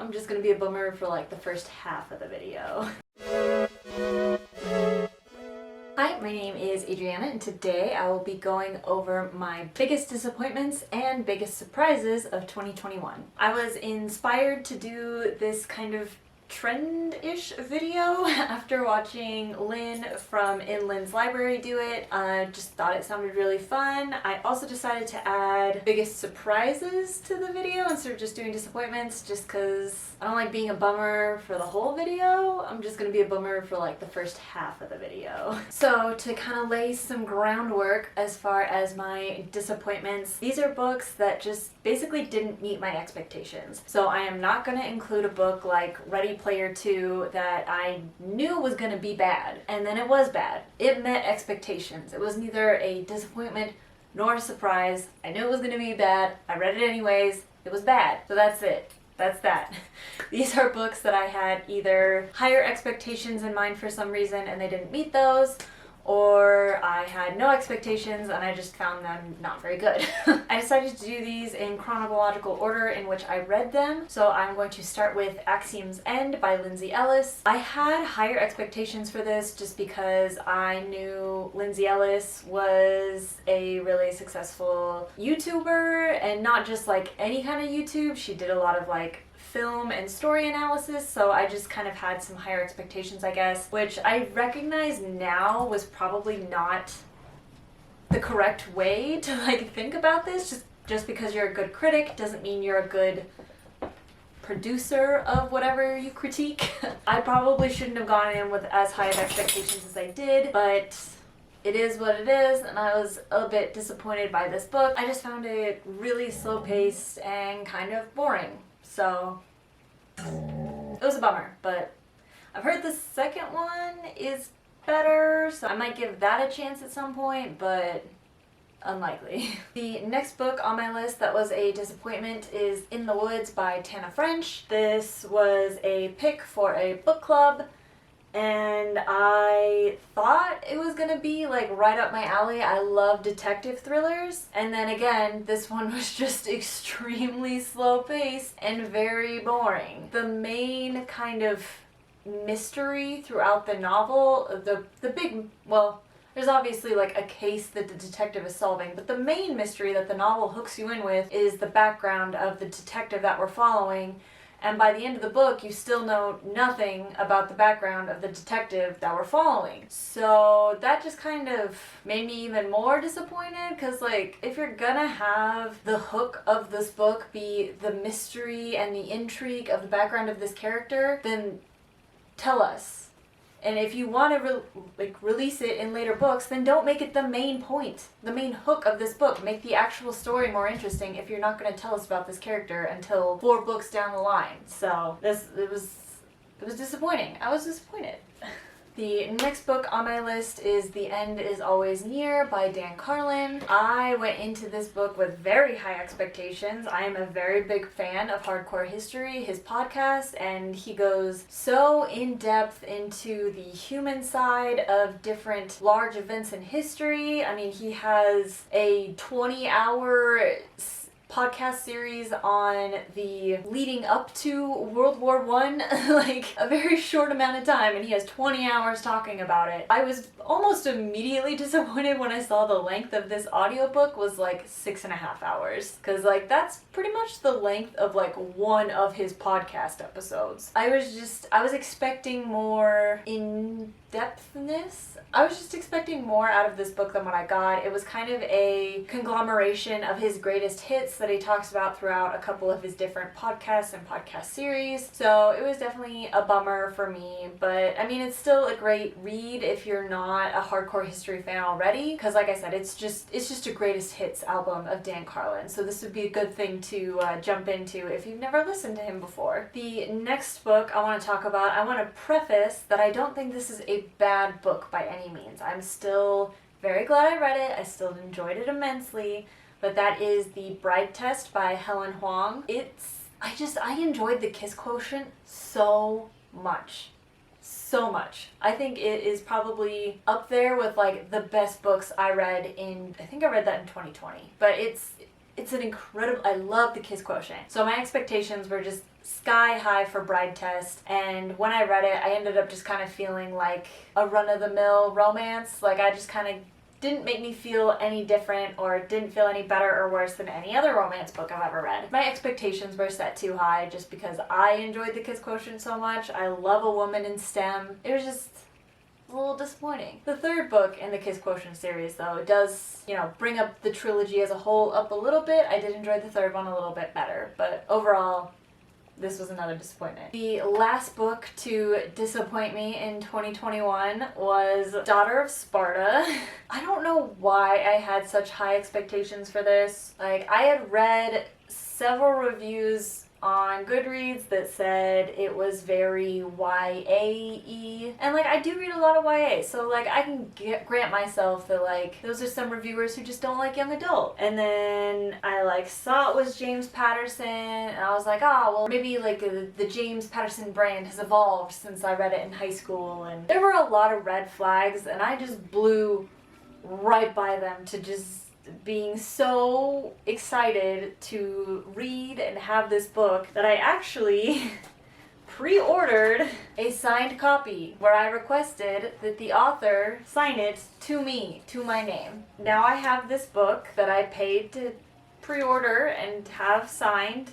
I'm just gonna be a bummer for like the first half of the video. Hi, my name is Adriana, and today I will be going over my biggest disappointments and biggest surprises of 2021. I was inspired to do this kind of trend-ish video after watching Lynn from In Lynn's Library do it. I just thought it sounded really fun. I also decided to add biggest surprises to the video instead of just doing disappointments, just because I don't like being a bummer for the whole video. I'm just gonna be a bummer for like the first half of the video. So to kind of lay some groundwork as far as my disappointments, these are books that just basically didn't meet my expectations. So I am not gonna include a book like Ready Player 2 that I knew was gonna be bad, and then it was bad. It met expectations. It was neither a disappointment nor a surprise. I knew it was gonna be bad. I read it anyways. It was bad. So that's it. That's that. These are books that I had either higher expectations in mind for some reason and they didn't meet those, or I had no expectations and I just found them not very good. I decided to do these in chronological order in which I read them, so I'm going to start with Axiom's End by Lindsay Ellis. I had higher expectations for this just because I knew Lindsay Ellis was a really successful YouTuber, and not just like any kind of YouTube. She did a lot of like film and story analysis, so I just kind of had some higher expectations, I guess, which I recognize now was probably not the correct way to like think about this. Just because you're a good critic doesn't mean you're a good producer of whatever you critique. I probably shouldn't have gone in with as high of expectations as I did, but it is what it is, and I was a bit disappointed by this book. I just found it really slow-paced and kind of boring. So it was a bummer, but I've heard the second one is better, so I might give that a chance at some point, but unlikely. The next book on my list that was a disappointment is In the Woods by Tana French. This was a pick for a book club, and I thought it was gonna be like right up my alley. I love detective thrillers, and then again, this one was just extremely slow paced and very boring. The main kind of mystery throughout the novel, there's obviously like a case that the detective is solving, but the main mystery that the novel hooks you in with is the background of the detective that we're following. And by the end of the book, you still know nothing about the background of the detective that we're following. So that just kind of made me even more disappointed, because like, if you're gonna have the hook of this book be the mystery and the intrigue of the background of this character, then tell us. And if you want to release it in later books, then don't make it the main point, the main hook of this book. Make the actual story more interesting if you're not going to tell us about this character until 4 books down the line. So it was disappointing. I was disappointed. The next book on my list is The End Is Always Near by Dan Carlin. I went into this book with very high expectations. I am a very big fan of Hardcore History, his podcast, and he goes so in depth into the human side of different large events in history. I mean, he has a 20-hour podcast series on the leading up to World War I, like a very short amount of time, and he has 20 hours talking about it. I was almost immediately disappointed when I saw the length of this audiobook was like 6.5 hours, because like that's pretty much the length of like one of his podcast episodes. I was expecting more in-depthness. I was just expecting more out of this book than what I got. It was kind of a conglomeration of his greatest hits that he talks about throughout a couple of his different podcasts and podcast series. So it was definitely a bummer for me, but I mean, it's still a great read if you're not a Hardcore History fan already, because like I said, it's just a greatest hits album of Dan Carlin. So this would be a good thing to jump into if you've never listened to him before. The next book I want to talk about, I want to preface that I don't think this is a bad book by any means. I'm still very glad I read it. I still enjoyed it immensely, but that is The Bride Test by Helen Hoang. I enjoyed The Kiss Quotient so much. So much. I think it is probably up there with like the best books I read I think I read that in 2020, but it's an incredible, I love The Kiss Quotient. So my expectations were just sky high for Bride Test, and when I read it, I ended up just kind of feeling like a run-of-the-mill romance. Like, I just kind of didn't make me feel any different or didn't feel any better or worse than any other romance book I've ever read. My expectations were set too high just because I enjoyed The Kiss Quotient so much. I love a woman in STEM. It was just a little disappointing. The third book in the Kiss Quotient series, though, it does, bring up the trilogy as a whole up a little bit. I did enjoy the third one a little bit better, but overall, this was another disappointment. The last book to disappoint me in 2021 was Daughter of Sparta. I don't know why I had such high expectations for this. Like, I had read several reviews on Goodreads that said it was very YA-y. And, I do read a lot of YA, so, I can grant myself that, those are some reviewers who just don't like young adult. And then I, saw it was James Patterson, and I was like, well, maybe, the James Patterson brand has evolved since I read it in high school. And there were a lot of red flags, and I just blew right by them to just being so excited to read and have this book that I actually pre-ordered a signed copy where I requested that the author sign it to me, to my name. Now I have this book that I paid to pre-order and have signed,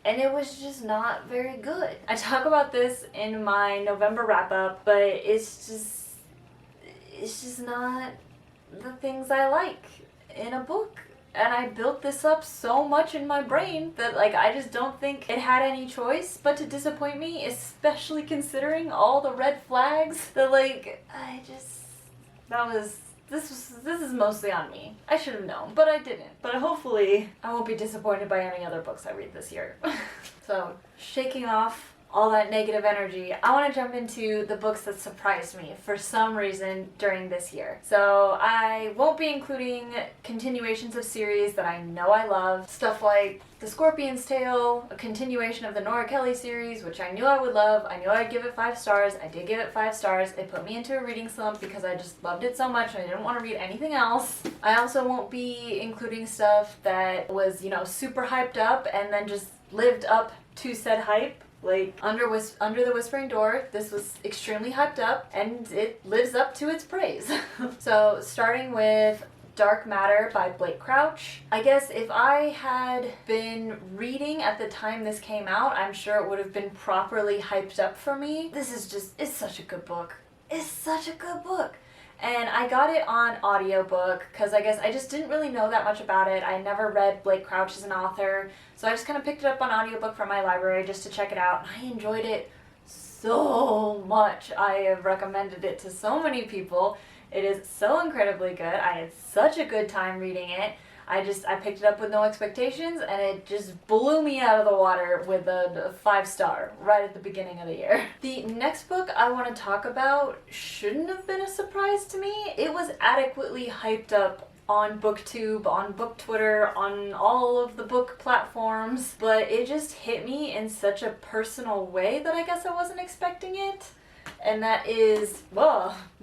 and it was just not very good. I talk about this in my November wrap-up, but it's just not the things I like in a book. And I built this up so much in my brain that I just don't think it had any choice but to disappoint me, especially considering all the red flags that this is mostly on me. I should have known, but I didn't. But hopefully I won't be disappointed by any other books I read this year. So, shaking off all that negative energy, I want to jump into the books that surprised me for some reason during this year. So I won't be including continuations of series that I know I love. Stuff like The Scorpion's Tale, a continuation of the Nora Kelly series, which I knew I would love. I knew I'd give it 5 stars. I did give it 5 stars. It put me into a reading slump because I just loved it so much and I didn't want to read anything else. I also won't be including stuff that was, super hyped up and then just lived up to said hype. Under the Whispering Door, this was extremely hyped up, and it lives up to its praise. So, starting with Dark Matter by Blake Crouch. I guess if I had been reading at the time this came out, I'm sure it would have been properly hyped up for me. It's such a good book. It's such a good book. And I got it on audiobook because I guess I just didn't really know that much about it. I never read Blake Crouch as an author, so I just kind of picked it up on audiobook from my library just to check it out. And I enjoyed it so much. I have recommended it to so many people. It is so incredibly good. I had such a good time reading it. I picked it up with no expectations, and it just blew me out of the water with a 5 star right at the beginning of the year. The next book I want to talk about shouldn't have been a surprise to me. It was adequately hyped up on BookTube, on Book Twitter, on all of the book platforms, but it just hit me in such a personal way that I guess I wasn't expecting it. And that is,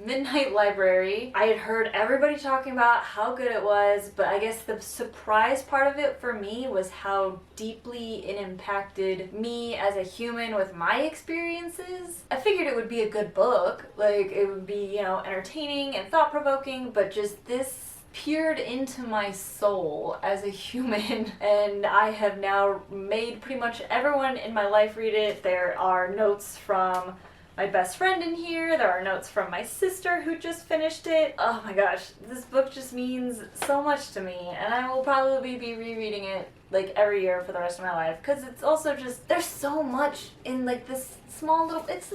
Midnight Library. I had heard everybody talking about how good it was, but I guess the surprise part of it for me was how deeply it impacted me as a human with my experiences. I figured it would be a good book, it would be, entertaining and thought-provoking, but just this peered into my soul as a human, and I have now made pretty much everyone in my life read it. There are notes from my best friend in here. There are notes from my sister who just finished it. Oh my gosh, this book just means so much to me, and I will probably be rereading it every year for the rest of my life, because it's also just, there's so much in this small little, it's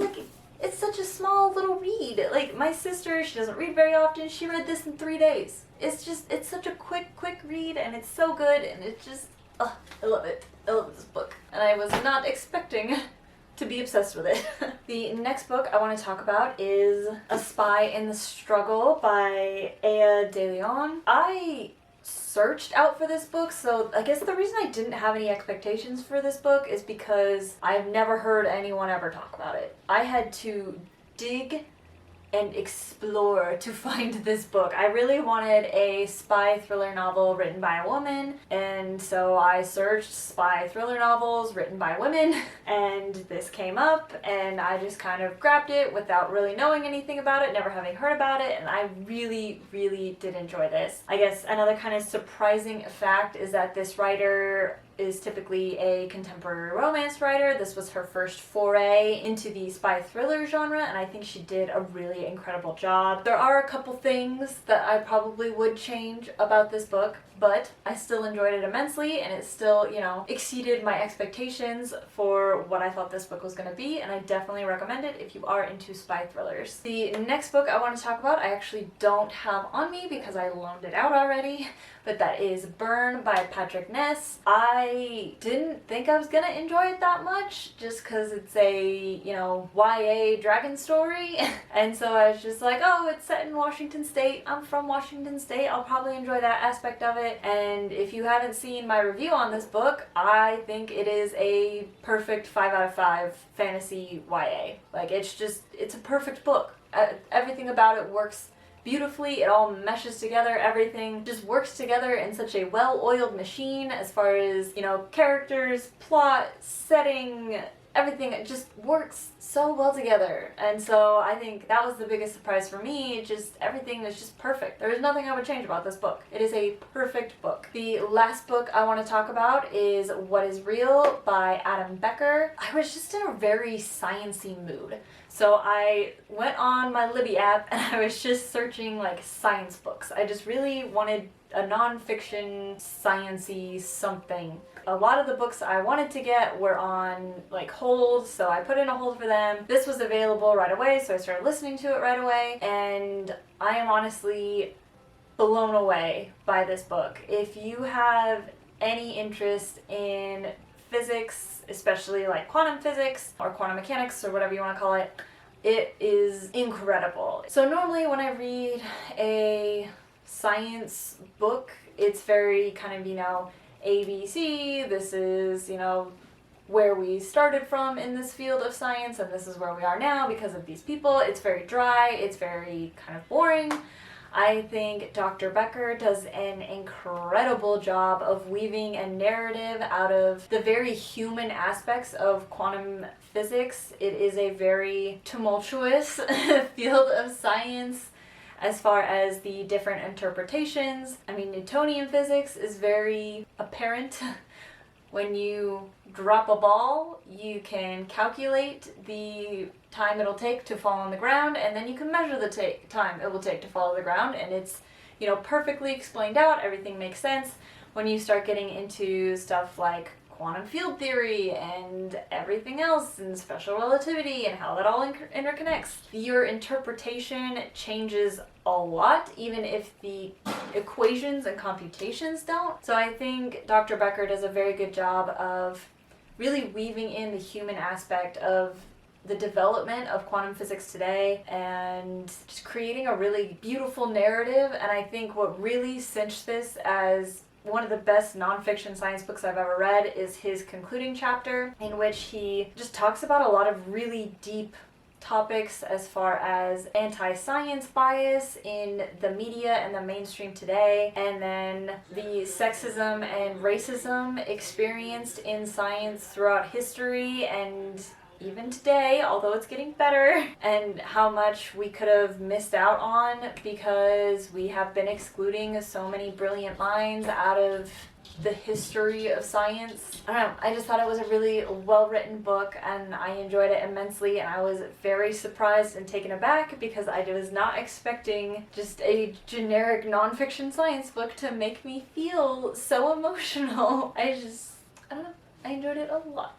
such a small little read. My sister, she doesn't read very often, she read this in 3 days. It's such a quick read, and it's so good, and it's just, I love it. I love this book, and I was not expecting to be obsessed with it. The next book I want to talk about is A Spy in the Struggle by Aya De Leon. I searched out for this book, so I guess the reason I didn't have any expectations for this book is because I've never heard anyone ever talk about it. I had to dig and explore to find this book. I really wanted a spy thriller novel written by a woman, and so I searched spy thriller novels written by women, and this came up, and I just kind of grabbed it without really knowing anything about it, never having heard about it, and I really, really did enjoy this. I guess another kind of surprising fact is that this writer is typically a contemporary romance writer. This was her first foray into the spy thriller genre, and I think she did a really incredible job. There are a couple things that I probably would change about this book, but I still enjoyed it immensely, and it still, exceeded my expectations for what I thought this book was going to be, and I definitely recommend it if you are into spy thrillers. The next book I want to talk about, I actually don't have on me because I loaned it out already, but that is Burn by Patrick Ness. I didn't think I was going to enjoy it that much, just because it's a, YA dragon story, and so I was just like, oh, it's set in Washington State. I'm from Washington State. I'll probably enjoy that aspect of it. And if you haven't seen my review on this book, I think it is a perfect 5 out of 5 fantasy YA. Like, it's a perfect book. Everything about it works beautifully. It all meshes together. Everything just works together in such a well-oiled machine as far as, characters, plot, setting, everything. It just works so well together. And so I think that was the biggest surprise for me. Just everything is just perfect. There is nothing I would change about this book. It is a perfect book. The last book I want to talk about is What is Real by Adam Becker. I was just in a very science-y mood. So I went on my Libby app and I was just searching like science books. I just really wanted a non-fiction, science-y something. A lot of the books I wanted to get were on like hold, so I put in a hold for them. This was available right away, so I started listening to it right away, and I am honestly blown away by this book. If you have any interest in physics, especially like quantum physics or quantum mechanics or whatever you want to call it, it is incredible. So normally when I read a science book, it's very kind of, ABC, this is, where we started from in this field of science, and this is where we are now because of these people. It's very dry, it's very kind of boring. I think Dr. Becker does an incredible job of weaving a narrative out of the very human aspects of quantum physics. It is a very tumultuous field of science as far as the different interpretations. I mean, Newtonian physics is very apparent. When you drop a ball, you can calculate the time it'll take to fall on the ground, and then you can measure the time it will take to fall on the ground, and it's, perfectly explained out. Everything makes sense. When you start getting into stuff like quantum field theory and everything else, and special relativity and how that all interconnects, your interpretation changes a lot, even if the equations and computations don't. So I think Dr. Becker does a very good job of really weaving in the human aspect of the development of quantum physics today and just creating a really beautiful narrative. And I think what really cinched this as one of the best nonfiction science books I've ever read is his concluding chapter, in which he just talks about a lot of really deep topics as far as anti-science bias in the media and the mainstream today, and then the sexism and racism experienced in science throughout history and even today, although it's getting better, and how much we could have missed out on because we have been excluding so many brilliant minds out of the history of science. I don't know, I just thought it was a really well-written book, and I enjoyed it immensely, and I was very surprised and taken aback because I was not expecting just a generic nonfiction science book to make me feel so emotional. I don't know, I enjoyed it a lot.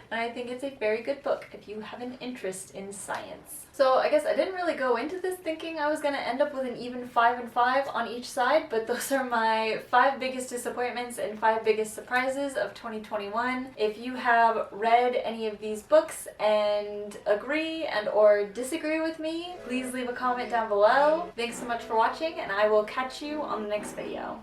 And I think it's a very good book if you have an interest in science. So I guess I didn't really go into this thinking I was going to end up with an even 5 and 5 on each side, but those are my 5 biggest disappointments and 5 biggest surprises of 2021. If you have read any of these books and agree and or disagree with me, please leave a comment down below. Thanks so much for watching, and I will catch you on the next video.